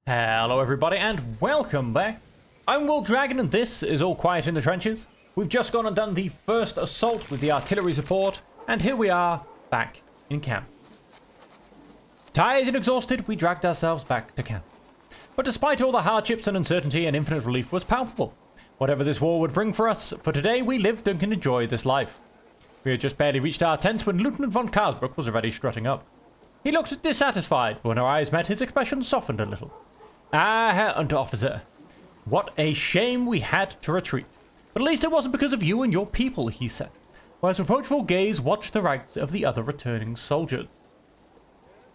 Hello everybody and welcome back. I'm Will Dragon and this is All Quiet in the Trenches. We've just gone and done the first assault with the artillery support and here we are back in camp. Tired and exhausted, we dragged ourselves back to camp. But despite all the hardships and uncertainty, an infinite relief was palpable. Whatever this war would bring for us, for today we lived and can enjoy this life. We had just barely reached our tents when Lieutenant von Karlsbruck was already strutting up. He looked dissatisfied, but when our eyes met his expression softened a little. Ah, Herr Unterofficer, what a shame we had to retreat. But at least it wasn't because of you and your people, he said, while his reproachful gaze watched the ranks of the other returning soldiers.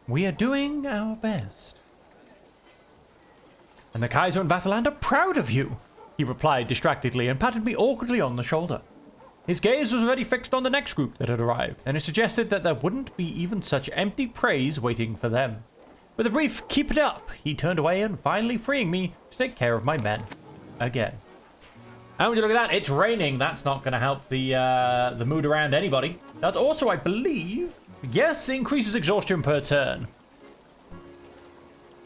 We are doing our best. And the Kaiser and Vaterland are proud of you, he replied distractedly and patted me awkwardly on the shoulder. His gaze was already fixed on the next group that had arrived, and it suggested that there wouldn't be even such empty praise waiting for them. With a brief "keep it up," he turned away and finally freeing me to take care of my men again. And would you look at that? It's raining. That's not going to help the mood around anybody. That also, I believe, yes, increases exhaustion per turn.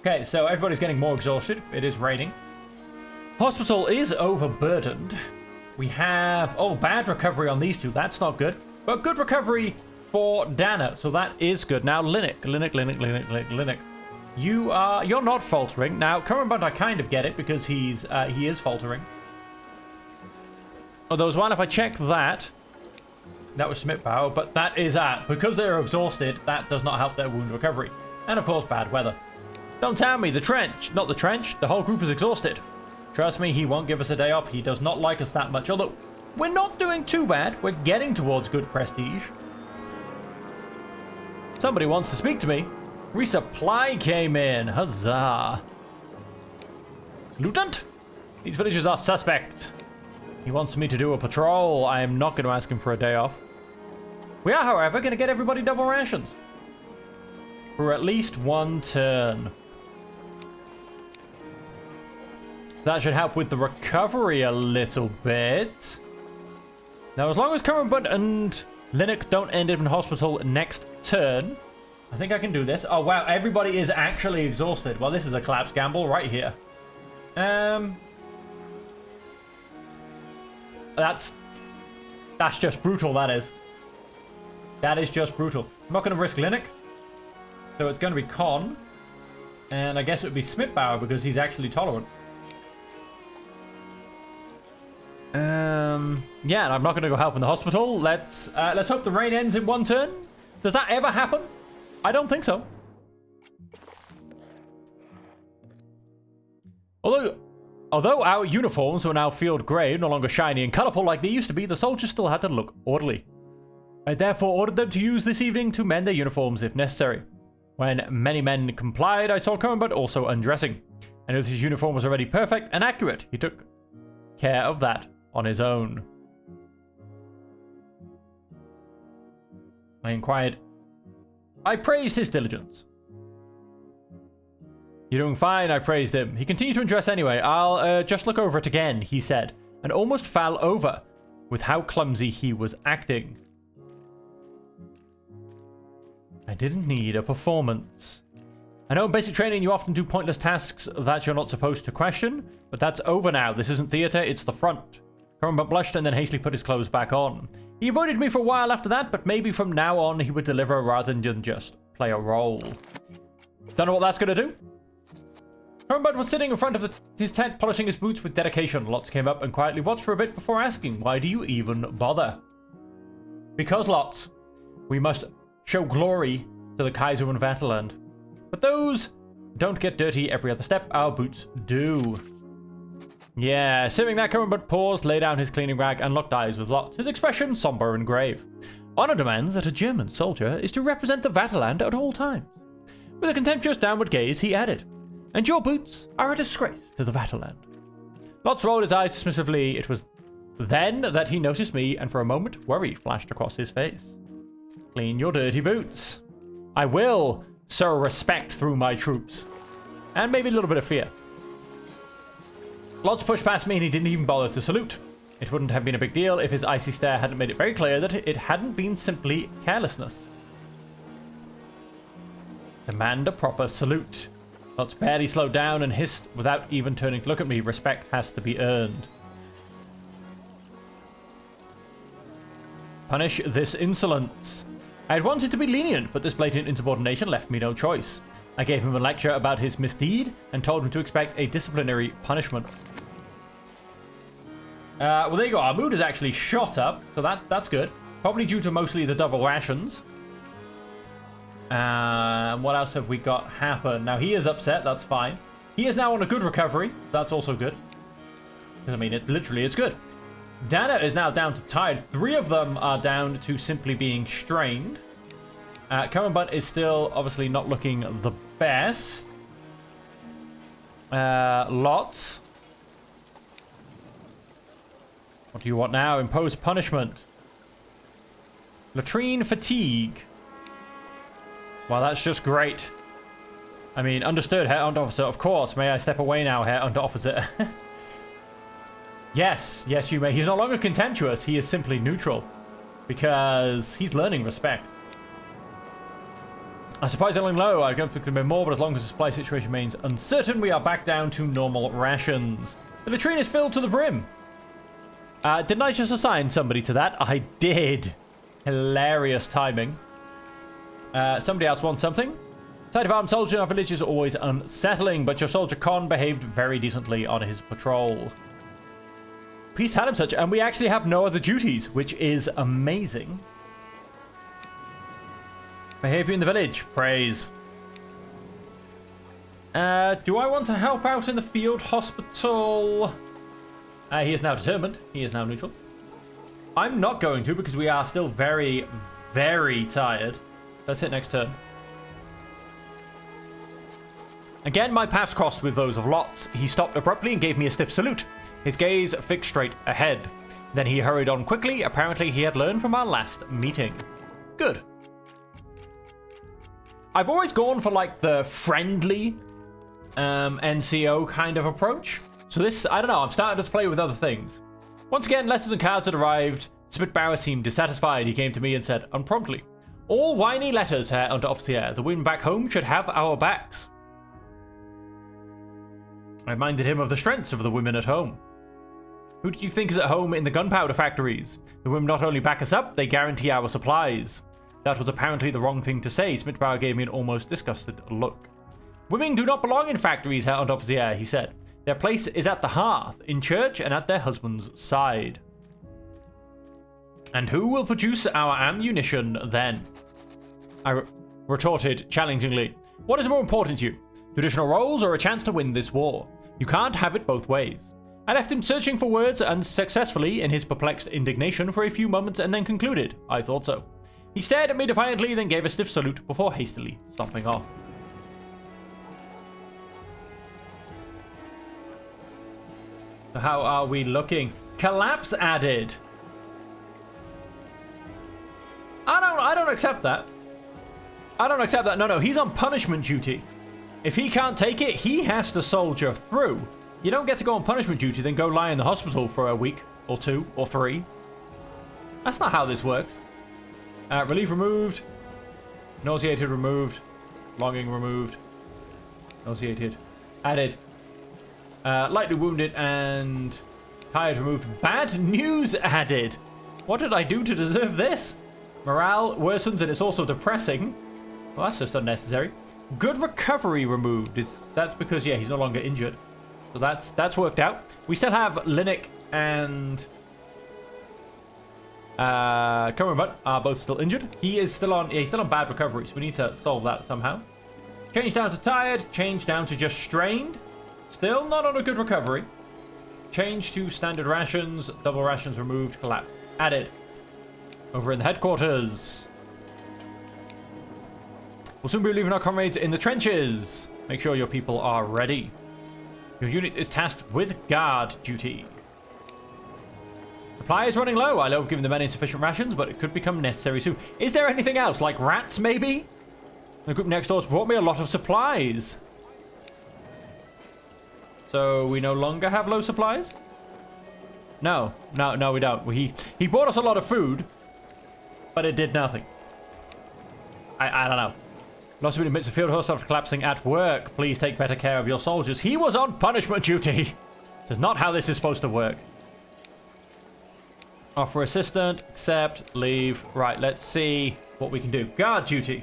Okay, so everybody's getting more exhausted. It is raining. Hospital is overburdened. We have, bad recovery on these two. That's not good. But good recovery for Dana, so that is good. Now, Linux. You're not faltering. Now, Current I kind of get it because he is faltering. Although as well, if I check that was Smith Power, but that is because they're exhausted, that does not help their wound recovery. And of course, bad weather. Don't tell me, the whole group is exhausted. Trust me, he won't give us a day off. He does not like us that much, although we're not doing too bad. We're getting towards good prestige. Somebody wants to speak to me. Resupply came in. Huzzah. Lieutenant? These villagers are suspect. He wants me to do a patrol. I am not going to ask him for a day off. We are, however, going to get everybody double rations. For at least one turn. That should help with the recovery a little bit. Now, as long as Current and Linux don't end up in hospital next turn, I think I can do this. Oh, wow. Everybody is actually exhausted. Well, this is a collapse gamble right here. That's just brutal, that is. That is just brutal. I'm not going to risk Linux. So it's going to be Con. And I guess it would be Smithbauer because he's actually tolerant. Yeah, and I'm not going to go help in the hospital. Let's hope the rain ends in one turn. Does that ever happen? I don't think so. Although our uniforms were now field grey, no longer shiny and colourful like they used to be, the soldiers still had to look orderly. I therefore ordered them to use this evening to mend their uniforms if necessary. When many men complied, I saw Combut also undressing. I noticed his uniform was already perfect and accurate. He took care of that on his own. I inquired. I praised his diligence. You're doing fine, I praised him. He continued to undress anyway. I'll just look over it again, he said, and almost fell over with how clumsy he was acting. I didn't need a performance. I know in basic training you often do pointless tasks that you're not supposed to question, but that's over now. This isn't theater, it's the front. Current blushed and then hastily put his clothes back on. He avoided me for a while after that, but maybe from now on he would deliver rather than just play a role. Don't know what that's going to do. Current was sitting in front of his tent, polishing his boots with dedication. Lotz came up and quietly watched for a bit before asking, why do you even bother? Because, Lotz, we must show glory to the Kaiser and Vaterland. But those don't get dirty every other step. Our boots do. Yeah, sipping that Current paused, lay down his cleaning rag, and locked eyes with Lotz, his expression somber and grave. Honor demands that a German soldier is to represent the Vaterland at all times. With a contemptuous downward gaze, he added, and your boots are a disgrace to the Vaterland. Lotz rolled his eyes dismissively. It was then that he noticed me, and for a moment, worry flashed across his face. Clean your dirty boots. I will sow respect through my troops. And maybe a little bit of fear. Lotz pushed past me and he didn't even bother to salute. It wouldn't have been a big deal if his icy stare hadn't made it very clear that it hadn't been simply carelessness. Demand a proper salute. Lots barely slowed down and hissed without even turning to look at me. Respect has to be earned. Punish this insolence. I had wanted to be lenient, but this blatant insubordination left me no choice. I gave him a lecture about his misdeed and told him to expect a disciplinary punishment. Well, there you go. Our mood has actually shot up, so that's good. Probably due to mostly the double rations. What else have we got happen? Now, he is upset. That's fine. He is now on a good recovery. That's also good. I mean, it's good. Dana is now down to tired. 3 of them are down to simply being strained. Butt is still obviously not looking the best. Lots. What do you want now? Impose punishment. Latrine fatigue. Well, that's just great. I mean, understood, Herr Under-Officer. Of course. May I step away now, Herr Under-Officer? Yes, you may. He's no longer contemptuous. He is simply neutral. Because he's learning respect. Our supplies are running low. I don't think there may be more, but as long as the supply situation remains uncertain, we are back down to normal rations. The latrine is filled to the brim. Didn't I just assign somebody to that? I did. Hilarious timing. Somebody else wants something. Sight of armed soldier in our village is always unsettling, but your soldier Con behaved very decently on his patrol. Peace had him such, and we actually have no other duties, which is amazing. Behavior in the village. Praise. Do I want to help out in the field hospital? He is now determined. He is now neutral. I'm not going to because we are still very, very tired. Let's hit next turn. Again, my paths crossed with those of Lots. He stopped abruptly and gave me a stiff salute. His gaze fixed straight ahead. Then he hurried on quickly. Apparently, he had learned from our last meeting. Good. I've always gone for, like, the friendly NCO kind of approach. So this, I don't know, I'm starting to play with other things. Once again, letters and cards had arrived. Spitbauer seemed dissatisfied. He came to me and said, unpromptly, all whiny letters, Herr Unteroffizier. The women back home should have our backs. I reminded him of the strengths of the women at home. Who do you think is at home in the gunpowder factories? The women not only back us up, they guarantee our supplies. That was apparently the wrong thing to say. Spitbauer gave me an almost disgusted look. Women do not belong in factories, Herr Unteroffizier, he said. Their place is at the hearth, in church, and at their husband's side. And who will produce our ammunition then? I retorted challengingly. What is more important to you? Traditional roles or a chance to win this war? You can't have it both ways. I left him searching for words unsuccessfully in his perplexed indignation for a few moments and then concluded, I thought so. He stared at me defiantly, then gave a stiff salute before hastily stomping off. So how are we looking? Collapse added. I don't accept that. I don't accept that. No, he's on punishment duty. If he can't take it, he has to soldier through. You don't get to go on punishment duty, then go lie in the hospital for a week, or 2, or 3. That's not how this works. Relief removed. Nauseated removed. Longing removed. Nauseated. Added. Lightly wounded and tired removed. Bad news added. What did I do to deserve this? Morale worsens and it's also depressing. Well, that's just unnecessary. Good recovery removed. That's because, yeah, he's no longer injured. So that's worked out. We still have Linux and Butt are both still injured. He's still on bad recovery, so we need to solve that somehow. Change down to tired. Change down to just strained. Still not on a good recovery. Change to standard rations. Double rations removed. Collapse. Added. Over in the headquarters. We'll soon be relieving our comrades in the trenches. Make sure your people are ready. Your unit is tasked with guard duty. Supply is running low. I love giving the men insufficient rations, but it could become necessary soon. Is there anything else? Like rats, maybe? The group next door has brought me a lot of supplies. So we no longer have low supplies? No, we don't. He bought us a lot of food, but it did nothing. I don't know. Lost him in amidst a field horse after collapsing at work. Please take better care of your soldiers. He was on punishment duty. This is not how this is supposed to work. Offer assistant, accept, leave. Right, let's see what we can do. Guard duty.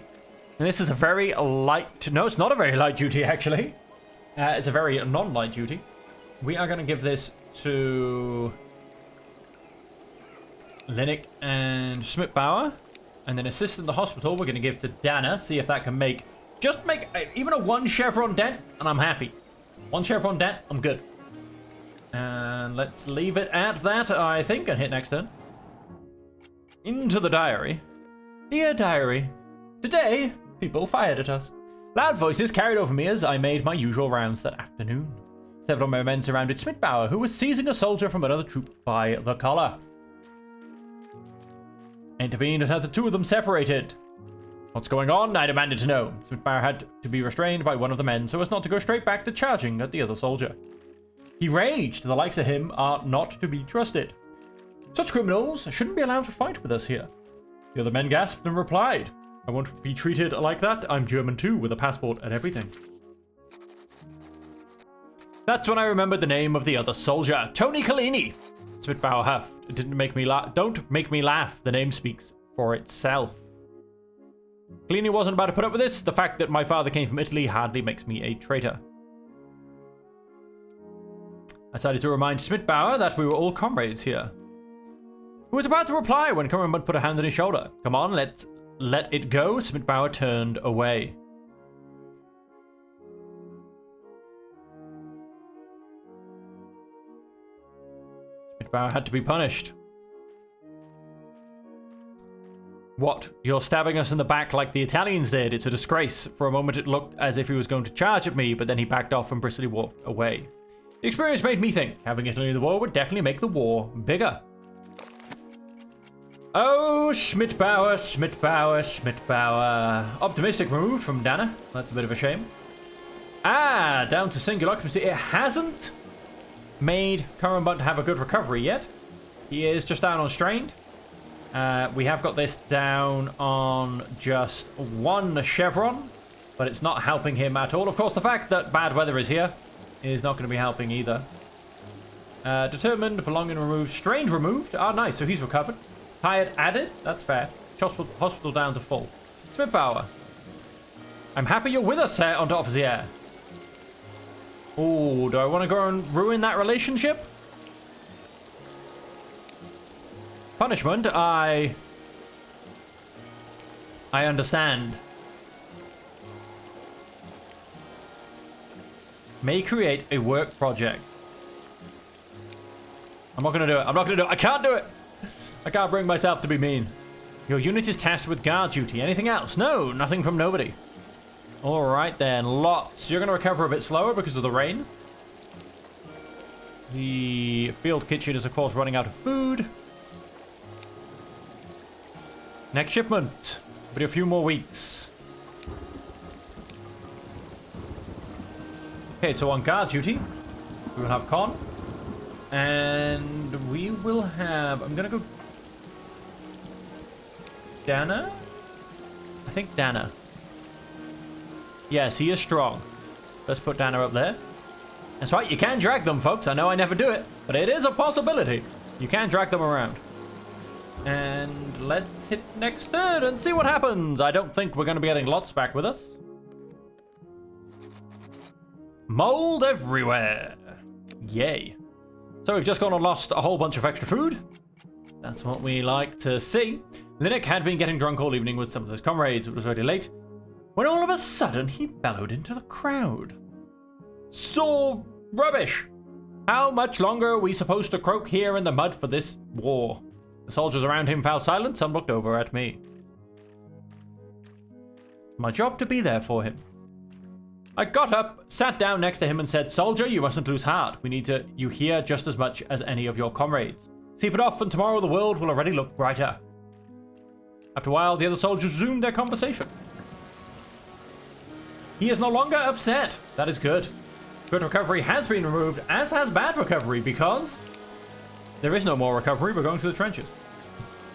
And this is a very light... No, it's not a very light duty, actually. It's a very non-light duty. We are going to give this to Linnick and Schmidtbauer. And then assistant in the hospital, we're going to give to Dana. See if that can make... Just make even a 1 chevron dent, and I'm happy. 1 chevron dent, I'm good. And let's leave it at that, I think, and hit next turn. Into the diary. Dear diary, today, people fired at us. Loud voices carried over me as I made my usual rounds that afternoon. Several of my men surrounded Schmidtbauer, who was seizing a soldier from another troop by the collar. I intervened and had the two of them separated. What's going on? I demanded to know. Schmidtbauer had to be restrained by one of the men so as not to go straight back to charging at the other soldier. He raged. The likes of him are not to be trusted. Such criminals shouldn't be allowed to fight with us here. The other men gasped and replied, I won't be treated like that. I'm German too, with a passport and everything. That's when I remembered the name of the other soldier, Tony Collini. Schmidtbauer huffed. It didn't make me laugh. Don't make me laugh. The name speaks for itself. Collini wasn't about to put up with this. The fact that my father came from Italy hardly makes me a traitor. I decided to remind Schmidtbauer that we were all comrades here. He was about to reply when Currenbund put a hand on his shoulder. Come on, let's let it go. Schmidtbauer turned away. Schmidtbauer had to be punished. What? You're stabbing us in the back like the Italians did. It's a disgrace. For a moment it looked as if he was going to charge at me, but then he backed off and briskly walked away. The experience made me think having Italy in the war would definitely make the war bigger. Oh, Schmidtbauer, Schmidtbauer, Schmidtbauer. Optimistic removed from Dana. That's a bit of a shame. Ah, down to single occupancy. It hasn't made Currenbund have a good recovery yet. He is just down on strained. We have got this down on just 1 chevron, but it's not helping him at all. Of course, the fact that bad weather is here is not going to be helping either. Determined, belonging removed, strained removed. Ah, nice, so he's recovered. Tired added, that's fair. Hospital down to full. Schmidtbauer. I'm happy you're with us, Herr Unteroffizier. Oh, do I want to go and ruin that relationship? Punishment, I understand. May create a work project. I'm not gonna do it. I'm not gonna do it. I can't do it. I can't bring myself to be mean. Your unit is tasked with guard duty. Anything else? No, nothing from nobody. All right then, lots. You're gonna recover a bit slower because of the rain. The field kitchen is of course running out of food. Next shipment. But a few more weeks. Okay, so on guard duty, we will have Con. And we will have... I'm going to go... Dana? I think Dana. Yes, he is strong. Let's put Dana up there. That's right, you can drag them, folks. I know I never do it, but it is a possibility. You can drag them around. And let's hit next turn and see what happens. I don't think we're going to be getting lots back with us. Mold everywhere. Yay. So we've just gone and lost a whole bunch of extra food. That's what we like to see. Linnick had been getting drunk all evening with some of his comrades. It was already late, when all of a sudden he bellowed into the crowd. So rubbish. How much longer are we supposed to croak here in the mud for this war? The soldiers around him fell silent. Some looked over at me. My job to be there for him. I got up, sat down next to him and said, Soldier, you mustn't lose heart. We need you here just as much as any of your comrades. Sleep it off and tomorrow the world will already look brighter. After a while, the other soldiers resumed their conversation. He is no longer upset. That is good. Good recovery has been removed, as has bad recovery, because there is no more recovery. We're going to the trenches.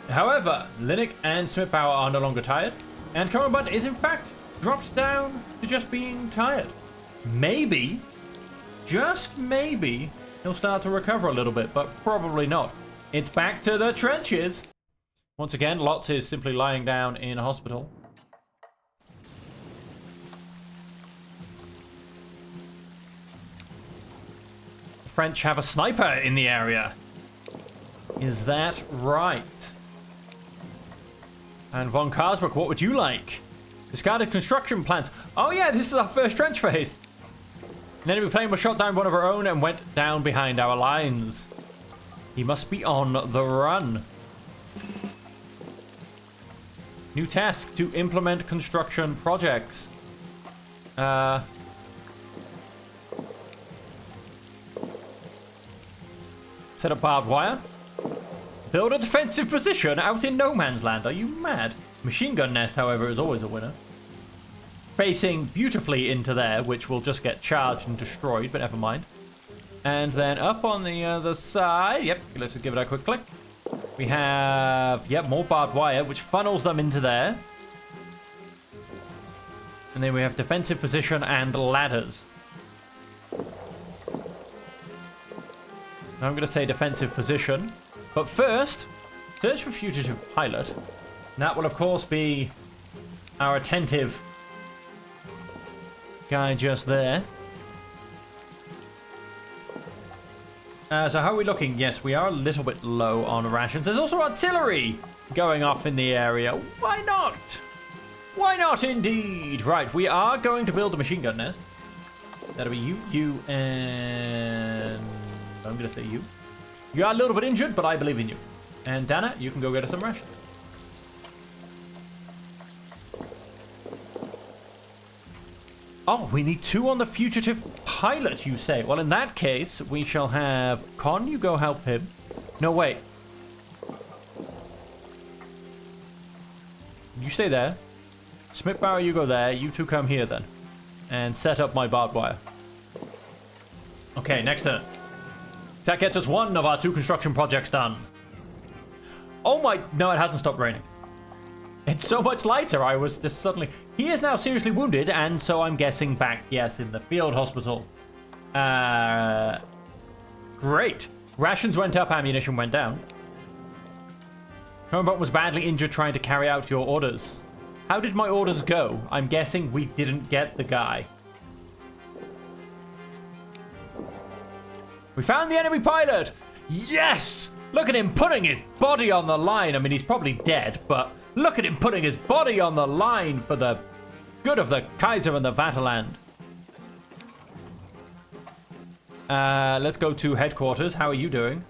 However, Linnick and Schmidtbauer are no longer tired, and Currenbund is in fact dropped down to just being tired. Maybe, just maybe, he'll start to recover a little bit, but probably not. It's back to the trenches. Once again, Lotz is simply lying down in a hospital. The French have a sniper in the area. Is that right? And von Karsbrook, what would you like? Discarded construction plans. Oh yeah, this is our first trench phase. An enemy plane was shot down one of our own and went down behind our lines. He must be on the run. New task to implement construction projects. Set up barbed wire. Build a defensive position out in no man's land. Are you mad? Machine gun nest, however, is always a winner. Facing beautifully into there, which will just get charged and destroyed, but never mind. And then up on the other side, yep, let's just give it a quick click. We have, yep, more barbed wire, which funnels them into there. And then we have defensive position and ladders. Now I'm going to say defensive position. But first, search for fugitive pilot. And that will, of course, be our attentive guy just there. So how are we looking? Yes, we are a little bit low on rations. There's also artillery going off in the area. Why not? Why not indeed? Right, we are going to build a machine gun nest. That'll be you, and I'm going to say you. You are a little bit injured, but I believe in you. And Dana, you can go get us some rations. Oh, we need 2 on the fugitive pilot, you say? Well, in that case, we shall have Con, you go help him. No, wait. You stay there. Smithbauer, you go there. You 2 come here, then. And set up my barbed wire. Okay, next turn. That gets us 1 of our 2 construction projects done. Oh my... No, it hasn't stopped raining. It's so much lighter. I was just suddenly... He is now seriously wounded, and so I'm guessing back, yes, in the field hospital. Great. Rations went up, ammunition went down. Hermbot was badly injured trying to carry out your orders. How did my orders go? I'm guessing we didn't get the guy. We found the enemy pilot! Yes! Look at him putting his body on the line. I mean, he's probably dead, but look at him putting his body on the line for the good of the Kaiser and the Vaterland. Let's go to headquarters. How are you doing?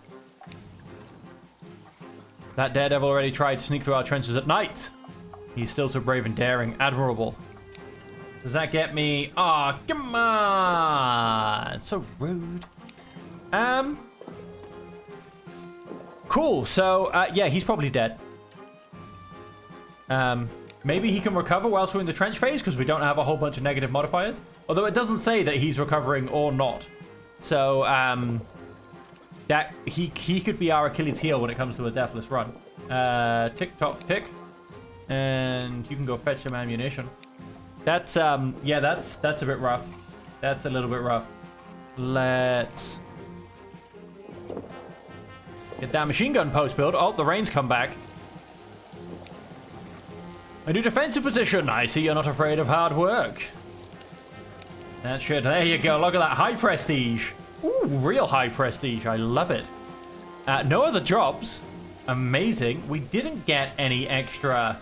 That daredevil already tried to sneak through our trenches at night. He's still so brave and daring. Admirable. Does that get me? Ah, oh, come on! So rude. Cool. So, yeah, he's probably dead. Maybe he can recover whilst we're in the trench phase because we don't have a whole bunch of negative modifiers. Although it doesn't say that he's recovering or not. So, that he could be our Achilles heel when it comes to a deathless run. Tick tock tick. And you can go fetch some ammunition. That's yeah, that's a bit rough. That's a little bit rough. Let's get that machine gun post built. Oh, the rain's come back. A new defensive position. I see you're not afraid of hard work. That shit. There you go. Look at that high prestige. Ooh, real high prestige. I love it. No other jobs. Amazing. We didn't get any extra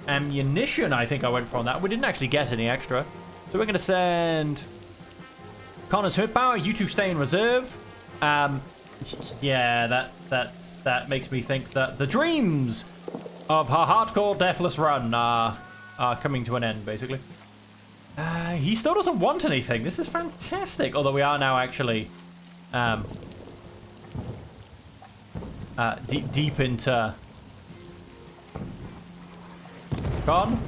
ammunition. I think I went from that. We didn't actually get any extra. So we're going to send Connor Smithbauer. You 2 stay in reserve. Yeah, that makes me think that the dreams of her hardcore deathless run are coming to an end, basically. He still doesn't want anything. This is fantastic. Although we are now actually deep into... Gone.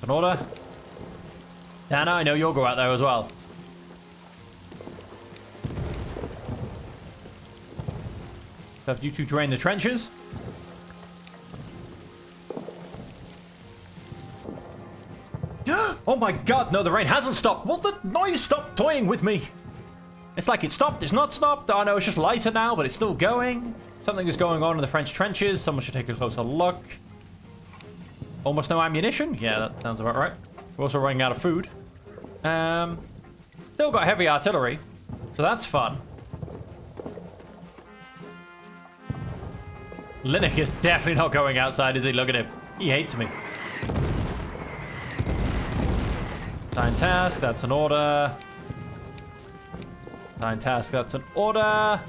An order. Dana, I know you'll go out there as well. So have you two drain the trenches. Oh my god, no, the rain hasn't stopped. Will the noise stop toying with me? It's like it stopped, it's not stopped. Oh no, it's just lighter now, but it's still going. Something is going on in the French trenches. Someone should take a closer look. Almost no ammunition. Yeah, that sounds about right. We're also running out of food. Still got heavy artillery, so that's fun. Linux is definitely not going outside, is he? Look at him. He hates me. Assign task, that's an order. Assign task, that's an order.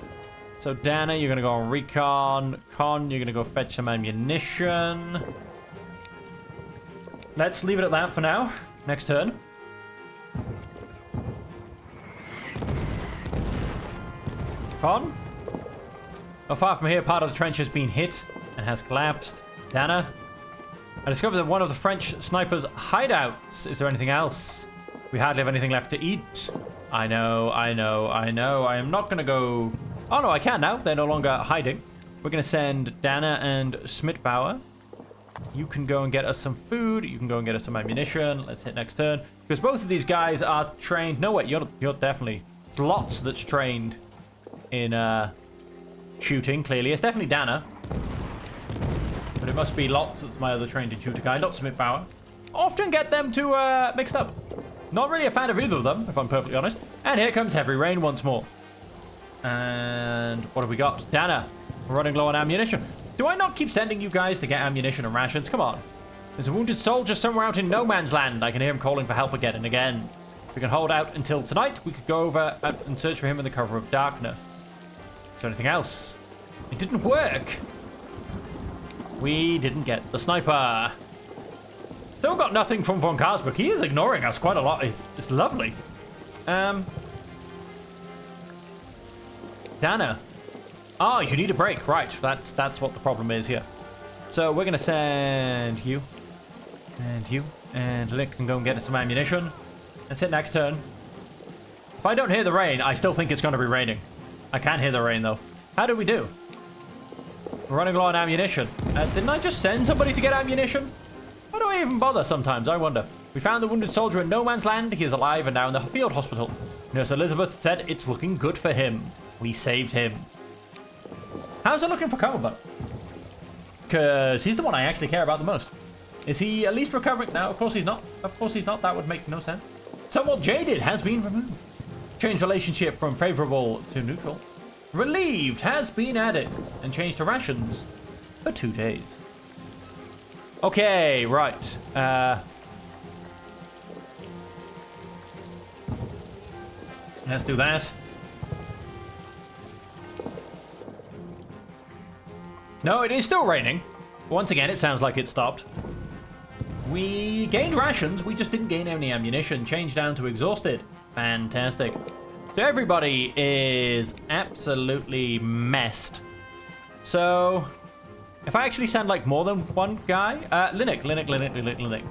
So Dana, you're gonna go on recon. Con, you're gonna go fetch some ammunition. Let's leave it at that for now. Next turn. Con. Not far from here, part of the trench has been hit and has collapsed. Dana. I discovered that one of the French snipers' hideouts. Is there anything else? We hardly have anything left to eat. I know. I am not gonna go... Oh no, I can now. They're no longer hiding. We're gonna send Dana and Schmidbauer. You can go and get us some food. You can go and get us some ammunition. Let's hit next turn. Because both of these guys are trained... No, wait, you're definitely... It's Lots that's trained in shooting, clearly. It's definitely Dana. But it must be Lots that's my other trained in shooter guy, not Schmidbauer. Often get them two mixed up. Not really a fan of either of them, if I'm perfectly honest. And here comes heavy rain once more. And what have we got? Dana, we're running low on ammunition. Do I not keep sending you guys to get ammunition and rations? Come on. There's a wounded soldier somewhere out in no man's land. I can hear him calling for help again and again. If we can hold out until tonight, we could go over and search for him in the cover of darkness. Is there anything else? It didn't work. We didn't get the sniper. Still got nothing from Von Karsberg. He is ignoring us quite a lot. It's lovely. Dana. Oh, you need a break. Right. That's what the problem is here. So we're going to send you. And you. And Lick can go and get some ammunition. Let's hit next turn. If I don't hear the rain, I still think it's going to be raining. I can hear the rain, though. How do we do? We're running low on ammunition. Didn't I just send somebody to get ammunition? Why do I even bother sometimes? I wonder. We found the wounded soldier in no man's land. He is alive and now in the field hospital. Nurse Elizabeth said it's looking good for him. We saved him. How's it looking for Cumberbatch? Because he's the one I actually care about the most. Is he at least recovering now? Of course he's not. Of course he's not. That would make no sense. Somewhat jaded has been removed. Change relationship from favorable to neutral. Relieved has been added and changed to rations for 2 days. Okay, right. Let's do that. No, it is still raining. Once again, it sounds like it stopped. We gained rations. We just didn't gain any ammunition. Changed down to exhausted. Fantastic. So everybody is absolutely messed. So if I actually send like more than one guy, Linux.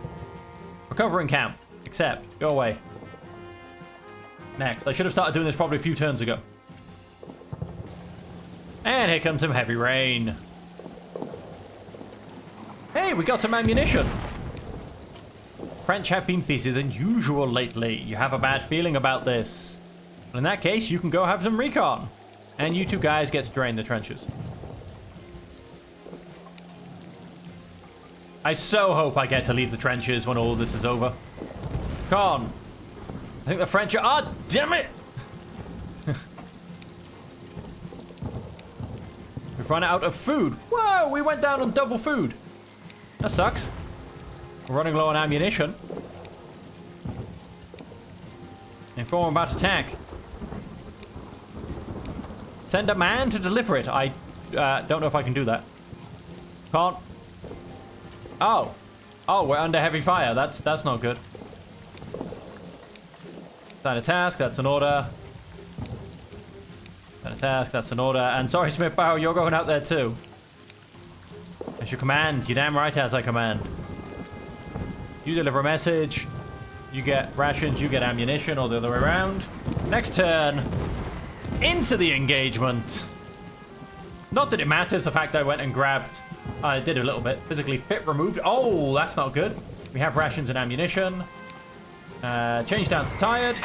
Recovering camp. Accept. Go away. Next. I should have started doing this probably a few turns ago. And here comes some heavy rain. Hey, we got some ammunition. French have been busier than usual lately. You have a bad feeling about this. In that case, you can go have some recon. And you two guys get to drain the trenches. I so hope I get to leave the trenches when all this is over. Con. I think the French are... Ah, damn it! We've run out of food. Whoa, we went down on double food. That sucks. We're running low on ammunition. Inform about attack. Send a man to deliver it. I don't know if I can do that. Can't. Oh. Oh, we're under heavy fire. That's not good. Sign a task. That's an order. Sign a task. That's an order. And sorry, Schmidbauer, you're going out there too. As you command. You're damn right as I command. You deliver a message. You get rations. You get ammunition, or the other way around. Next turn. Into the engagement. Not that it matters, the fact I went and grabbed... I did a little bit. Physically fit removed. Oh, that's not good. We have rations and ammunition. Change down to tired.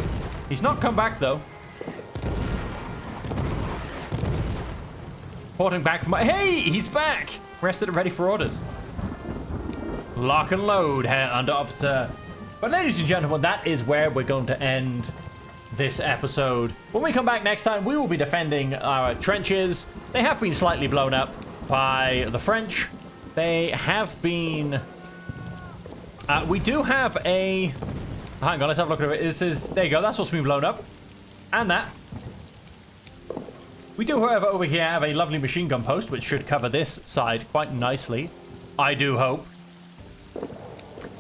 He's not come back, though. Porting back from my... Hey, he's back! Rested and ready for orders. Lock and load, Herr Under Officer. But ladies and gentlemen, that is where we're going to end this episode. When we come back next time, we will be defending our trenches. They have been slightly blown up by the French. They have been... we do have a... Hang on, let's have a look at it. This is... There you go, that's what's been blown up. And that. We do, however, over here have a lovely machine gun post, which should cover this side quite nicely. I do hope.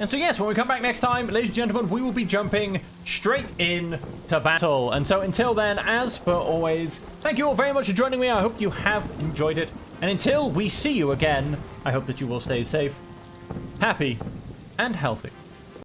And so, yes, when we come back next time, ladies and gentlemen, we will be jumping straight in to battle. And so, until then, as per always, thank you all very much for joining me. I hope you have enjoyed it. And until we see you again, I hope that you will stay safe, happy, and healthy.